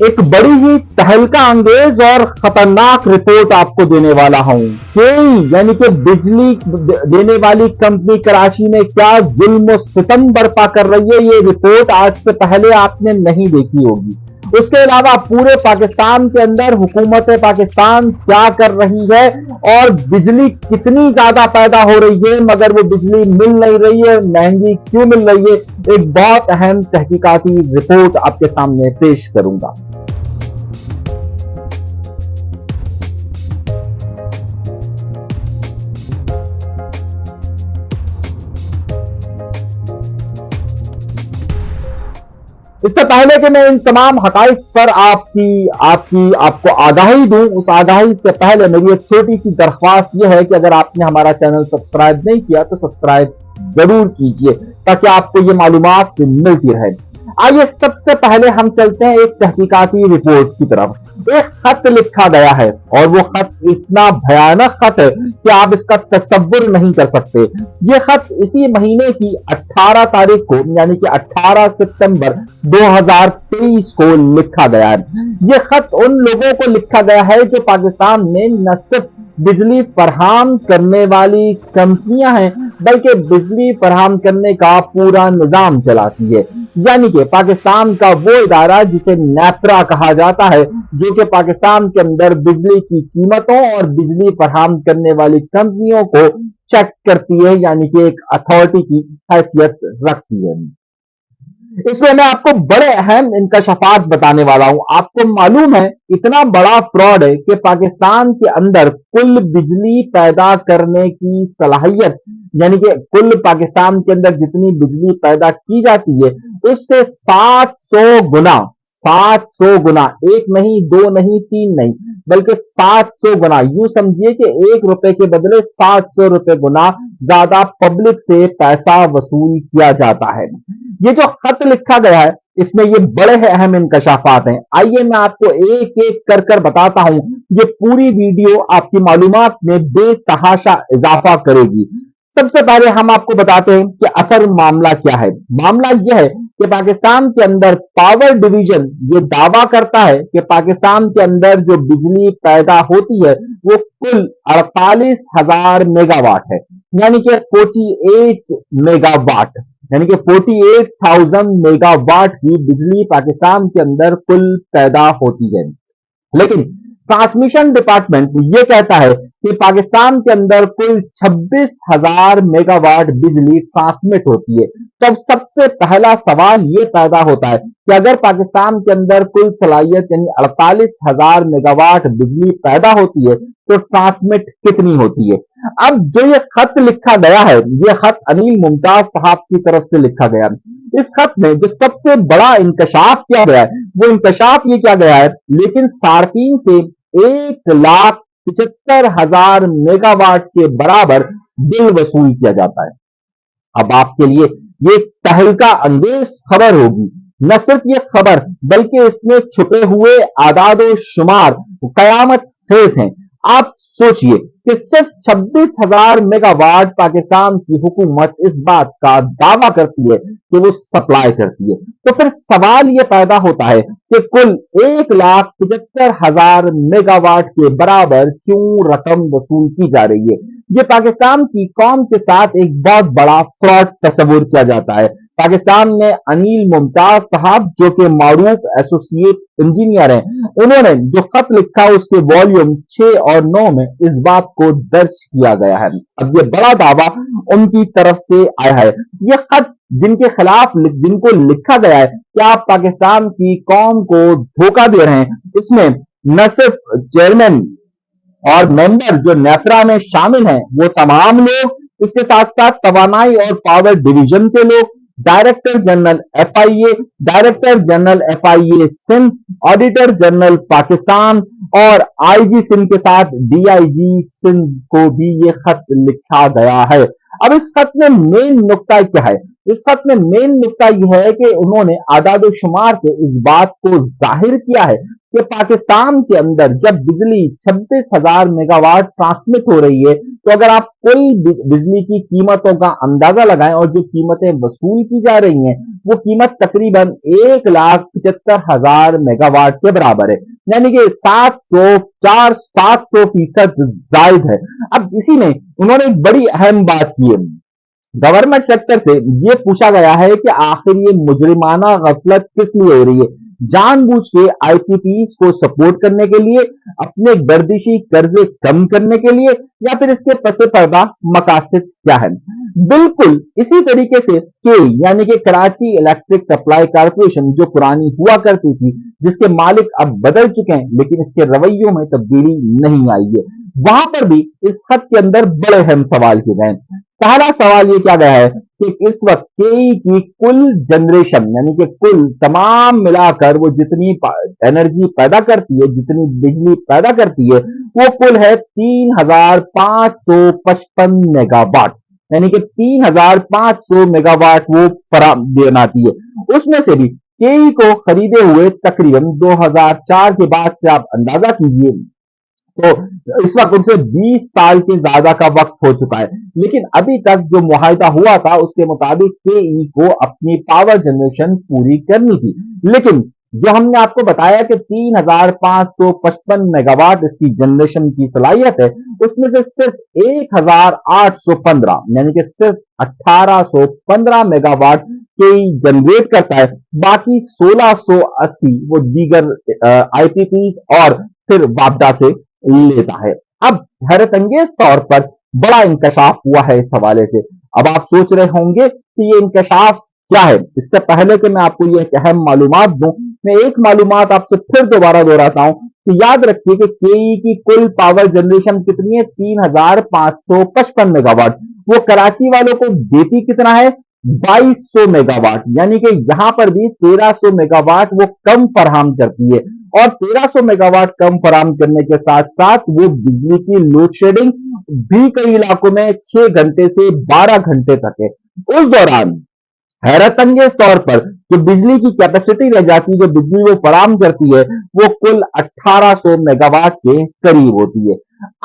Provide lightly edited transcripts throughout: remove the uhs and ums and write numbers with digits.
एक बड़ी ही तहलका अंगेज और खतरनाक रिपोर्ट आपको देने वाला हूं। केई यानी कि बिजली देने वाली कंपनी कराची में क्या जुल्म और सितम बर्पा कर रही है, ये रिपोर्ट आज से पहले आपने नहीं देखी होगी। उसके अलावा पूरे पाकिस्तान के अंदर हुकूमत पाकिस्तान क्या कर रही है और बिजली कितनी ज्यादा पैदा हो रही है मगर वो बिजली मिल नहीं रही है, महंगी क्यों मिल रही है, एक बहुत अहम तहकीकाती रिपोर्ट आपके सामने पेश करूंगा। इससे पहले कि मैं इन तमाम हकाइक पर आपको आगाही दूं, उस आगाही से पहले मेरी एक छोटी सी दरख्वास्त यह है कि अगर आपने हमारा चैनल सब्सक्राइब नहीं किया तो सब्सक्राइब जरूर कीजिए ताकि आपको ये मालूमात मिलती रहे। आइए सबसे पहले हम चलते हैं एक तहकीकाती रिपोर्ट की तरफ। एक खत लिखा गया है और वो खत इतना भयानक खत है कि आप इसका तसव्वुर नहीं कर सकते। ये खत इसी महीने की 18 तारीख को यानी कि 18 सितंबर 2023 को लिखा गया है। ये खत उन लोगों को लिखा गया है जो पाकिस्तान में न सिर्फ बिजली फराहम करने वाली कंपनियां हैं बल्कि बिजली फराहम करने का पूरा निजाम चलाती है, यानी कि पाकिस्तान का वो इदारा जिसे नेपरा कहा जाता है, जो कि पाकिस्तान के अंदर बिजली की कीमतों और बिजली फराहम करने वाली कंपनियों को चेक करती है, यानी कि एक अथॉरिटी की हैसियत रखती है। इसमें मैं आपको बड़े अहम इंकशाफात बताने वाला हूं। आपको मालूम है इतना बड़ा फ्रॉड है कि पाकिस्तान के अंदर कुल बिजली पैदा करने की सलाहियत यानी कि कुल पाकिस्तान के अंदर जितनी बिजली पैदा की जाती है उससे 700 गुना, एक नहीं, दो नहीं, तीन नहीं, बल्कि 700 गुना, यूं समझिए कि 1 रुपए के बदले 700 रुपए गुना ज्यादा पब्लिक से पैसा वसूल किया जाता है। ये जो खत लिखा गया है इसमें ये बड़े अहम इंकशाफात हैं। आइए मैं आपको एक एक कर कर बताता हूं। ये पूरी वीडियो आपकी मालूमात में बेतहाशा इजाफा करेगी। सबसे पहले हम आपको बताते हैं कि असल मामला क्या है। मामला यह है कि पाकिस्तान के अंदर पावर डिवीजन ये दावा करता है कि पाकिस्तान के अंदर जो बिजली पैदा होती है वो कुल 48,000 मेगावाट है, यानी कि 48 मेगावाट, यानी कि 48,000 मेगावाट की बिजली पाकिस्तान के अंदर कुल पैदा होती है। लेकिन ट्रांसमिशन डिपार्टमेंट ये कहता है कि पाकिस्तान के अंदर कुल 26,000 मेगावाट बिजली ट्रांसमिट होती है। तो अब सबसे पहला सवाल ये पैदा होता है कि अगर पाकिस्तान के अंदर कुल सलाहियत यानी 48,000 मेगावाट बिजली पैदा होती है तो ट्रांसमिट कितनी होती है। अब जो ये खत लिखा गया है, ये खत अनिल मुमताज साहब की तरफ से लिखा गया। इस खत में जो सबसे बड़ा इंकशाफ किया गया है वो इंकशाफ ये किया गया है, लेकिन सार्फिन से 1,75,000 मेगावाट के बराबर बिल वसूल किया जाता है। अब आपके लिए ये तहलका अंगेज खबर होगी। न सिर्फ ये खबर बल्कि इसमें छुपे हुए आदादो शुमार कयामत खेज हैं। आप सोचिए कि सिर्फ 26,000 मेगावाट पाकिस्तान की हुकूमत इस बात का दावा करती है कि वो सप्लाई करती है। तो फिर सवाल ये पैदा होता है कि कुल 1,75,000 मेगावाट के बराबर क्यों रकम वसूल की जा रही है। ये पाकिस्तान की कौम के साथ एक बहुत बड़ा फ्रॉड तस्वुर किया जाता है। पाकिस्तान में अनिल मुमताज साहब जो कि मारूफ एसोसिएट इंजीनियर हैं, उन्होंने जो खत लिखा उसके वॉल्यूम 6 और 9 में इस बात को दर्ज किया गया है। अब ये बड़ा दावा उनकी तरफ से आया है। ये खत जिनके खिलाफ जिनको लिखा गया है कि आप पाकिस्तान की कौम को धोखा दे रहे हैं, इसमें न सिर्फ चेयरमैन और मेंबर जो नेपरा में शामिल हैं वो तमाम लोग, इसके साथ साथ तवानाई और पावर डिवीजन के लोग, director general FIA, director general FIA Sindh, auditor general Pakistan और आईजी सिंध के साथ डीआईजी सिंध को भी ये खत लिखा गया है। अब इस खत में मेन नुक्ता क्या है। इस खत में मेन नुक्ता यह है कि उन्होंने आदाद शुमार से इस बात को जाहिर किया है कि पाकिस्तान के अंदर जब बिजली 26,000 मेगावाट ट्रांसमिट हो रही है, तो अगर आप कुल बिजली की कीमतों का अंदाजा लगाएं और जो कीमतें वसूल की जा रही हैं, वो कीमत तकरीबन 1,75,000 मेगावाट के बराबर है, यानी कि 700 जायद है। अब इसी में उन्होंने एक बड़ी अहम बात की है। गवर्नमेंट सेक्टर से ये पूछा गया है कि आखिर ये मुजरिमाना गफलत किस लिए हो रही है, जानबूझ के आईपीपीस को सपोर्ट करने के लिए, अपने गर्दिशी कर्जे कम करने के लिए, या फिर इसके पसे पर्दा मकासद क्या है। बिल्कुल इसी तरीके से के यानी कि कराची इलेक्ट्रिक सप्लाई कारपोरेशन जो पुरानी हुआ करती थी, जिसके मालिक अब बदल चुके हैं, लेकिन इसके रवैयों में तब्दीली नहीं आई है, वहां पर भी इस खत के अंदर बड़े अहम सवाल किए गए। पहला सवाल ये क्या गया है कि इस वक्त केई की कुल जनरेशन यानी कि कुल तमाम मिलाकर वो जितनी एनर्जी पैदा करती है, जितनी बिजली पैदा करती है, वो कुल है 3,555 मेगावाट, यानी कि 3,500 मेगावाट वो बनाती है। उसमें से भी केई को खरीदे हुए तकरीबन 2004 के बाद से आप अंदाजा कीजिए, तो इस वक्त उनसे 20 साल के ज्यादा का वक्त हो चुका है, लेकिन अभी तक जो मुआहिदा हुआ था उसके मुताबिक केई को अपनी पावर जनरेशन पूरी करनी थी, लेकिन जो हमने आपको बताया कि 3,555 मेगावाट इसकी जनरेशन की सलाहियत है, उसमें से सिर्फ 1,815 यानी कि सिर्फ 1,815 मेगावाट केई जनरेट करता है, बाकी 1,680 वो दीगर आईपीपीज और फिर वापदा से लेता है। अब हैरत अंगेज तौर पर बड़ा इंकशाफ हुआ है इस हवाले से। अब आप सोच रहे होंगे कि ये इंकशाफ क्या है। इससे पहले कि मैं आपको ये अहम मालूमात दूं, मैं एक मालूमात आपसे फिर दोबारा दोहराता हूं कि याद रखिए कि केई की कुल पावर जनरेशन कितनी है, 3,555 मेगावाट। वो कराची वालों को देती कितना है, 2,200 मेगावाट, यानी कि यहां पर भी 1,300 मेगावाट वो कम फराहम करती है, और 1,300 मेगावाट कम फराहम करने के साथ साथ वो बिजली की लोड शेडिंग भी कई इलाकों में 6 घंटे से 12 घंटे तक है। उस दौरान हैरत अंगेज तौर पर जो बिजली की कैपेसिटी रह जाती है, जो बिजली वो फराहम करती है, वो कुल 1,800 मेगावाट के करीब होती है।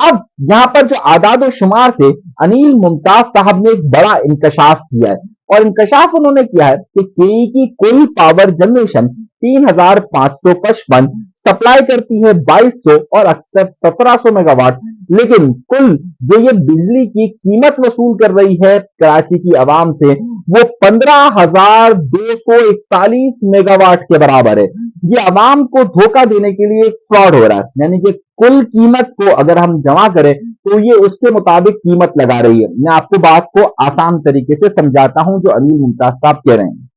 अब यहां पर जो आदाद शुमार से अनिल मुमताज साहब ने एक बड़ा इंकशाफ किया है, और इंकशाफ उन्होंने किया है कि केई की कुल पावर जनरेशन 3,555 सप्लाई करती है 2,200 और अक्सर 1,700 मेगावाट, लेकिन कुल जो ये बिजली की कीमत वसूल कर रही है कराची की आवाम से, वो 15,241 मेगावाट के बराबर है। ये आवाम को धोखा देने के लिए एक फ्रॉड हो रहा है, यानी कि कुल कीमत को अगर हम जमा करें तो ये उसके मुताबिक कीमत लगा रही है। मैं आपको बात को आसान तरीके से समझाता हूं। जो अनिल मुमताज साहब कह रहे हैं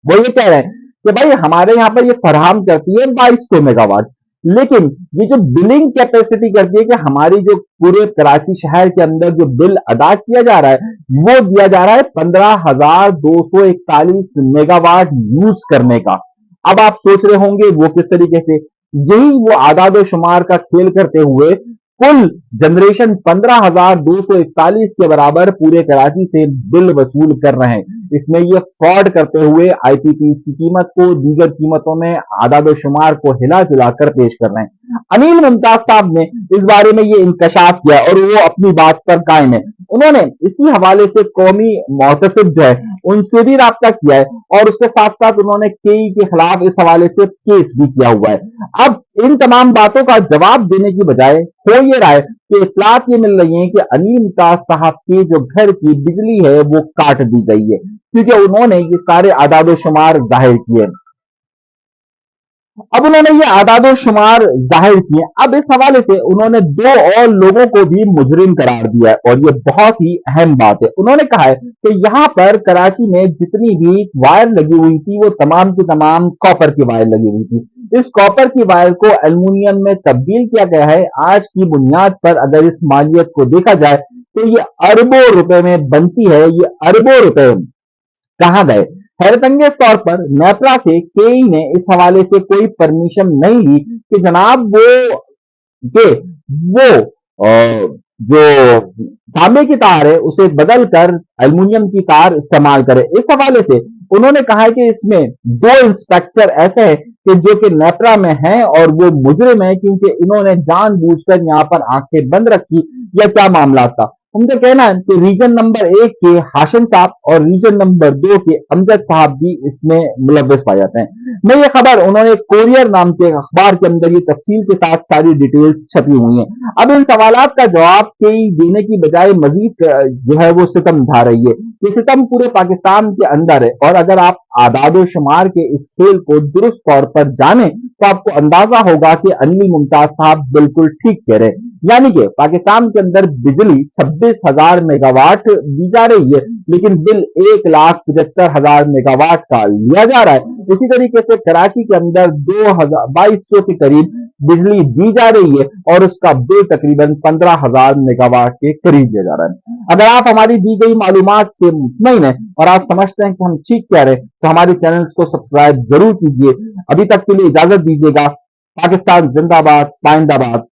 वो ये कह रहे हैं कि भाई हमारे यहां पर ये फराहम करती है 2,200 मेगावाट, लेकिन ये जो बिलिंग कैपेसिटी करती है कि हमारी जो पूरे कराची शहर के अंदर जो बिल अदा किया जा रहा है, वो दिया जा रहा है 15,241 मेगावाट यूज करने का। अब आप सोच रहे होंगे वो किस तरीके से, यही वो आदाद शुमार का खेल करते हुए कुल जनरेशन 15,241 के बराबर पूरे कराची से बिल वसूल कर रहे हैं। इसमें ये फ्रॉड करते हुए आईपीपीस की कीमत को दीगर कीमतों में आदाद शुमार को हिला जुलाकर पेश कर रहे हैं। अनिल मुमताज साहब ने इस बारे में ये इंकशाफ किया और वो अपनी बात पर कायम है। उन्होंने इसी हवाले से कौमी मोहतसिब जो है उनसे भी राब्ता किया है, और उसके साथ साथ उन्होंने केई के खिलाफ इस हवाले से केस भी किया हुआ है। अब इन तमाम बातों का जवाब देने की बजाय हो ये रहा है कि इत्तलात ये मिल रही है कि अनिल मुमताज साहब के जो घर की बिजली है वो काट दी गई है, क्योंकि उन्होंने ये सारे आदाद शुमार जाहिर किए। अब उन्होंने ये आदाद शुमार जाहिर किए, अब इस हवाले से उन्होंने 2 और लोगों को भी मुजरिम करार दिया है, और ये बहुत ही अहम बात है। उन्होंने कहा है कि यहां पर कराची में जितनी भी वायर लगी हुई थी वो तमाम की तमाम कॉपर की वायर लगी हुई थी। इस कॉपर की वायर को एल्युमिनियम में तब्दील किया गया है। आज की बुनियाद पर अगर इस मालियत को देखा जाए तो ये अरबों रुपए में बनती है। ये अरबों रुपए कहां गए? हैरत अंगेज तौर पर नेपरा से केई ने इस हवाले से कोई परमिशन नहीं ली कि जनाब वो जो तांबे की तार है उसे बदल कर एल्युमिनियम की तार इस्तेमाल करे। इस हवाले से उन्होंने कहा है कि इसमें 2 इंस्पेक्टर ऐसे हैं कि जो कि नेपरा में हैं और वो मुजरिम है क्योंकि इन्होंने जानबूझकर यहाँ पर आंखें बंद रखी, या क्या मामला था। उनका कहना है कि रीजन नंबर 1 के हाशिम साहब और रीजन नंबर 2 के अमजद साहब भी इसमें मुलव्वस पाए जाते हैं। मैं ये खबर उन्होंने कोरियर नाम के अखबार के अंदर ये तफसील के साथ सारी डिटेल्स छपी हुई हैं। अब इन सवालात का जवाब कई देने की बजाय मजीद जो है वो सितम ढा रही है। ये सितम पूरे पाकिस्तान के अंदर है, और अगर आप आदाद शुमार के इस खेल को दुरुस्त तौर पर जाने तो आपको अंदाजा होगा कि अनिल मुमताज साहब बिल्कुल ठीक कह रहे हैं। यानी कि पाकिस्तान के अंदर बिजली 26,000 मेगावाट दी जा रही है, लेकिन बिल 1,75,000 मेगावाट का लिया जा रहा है। इसी तरीके से कराची के अंदर 2200 के करीब बिजली दी जा रही है और उसका बिल तकरीबन 15,000 मेगावाट के करीब दिया जा रहा है। अगर आप हमारी दी गई मालूमात से मुतमईन है और आप समझते हैं कि हम ठीक कह रहे हैं, तो हमारे चैनल को सब्सक्राइब जरूर कीजिए। अभी तक के लिए इजाजत दीजिएगा। पाकिस्तान जिंदाबाद, पाइंदाबाद।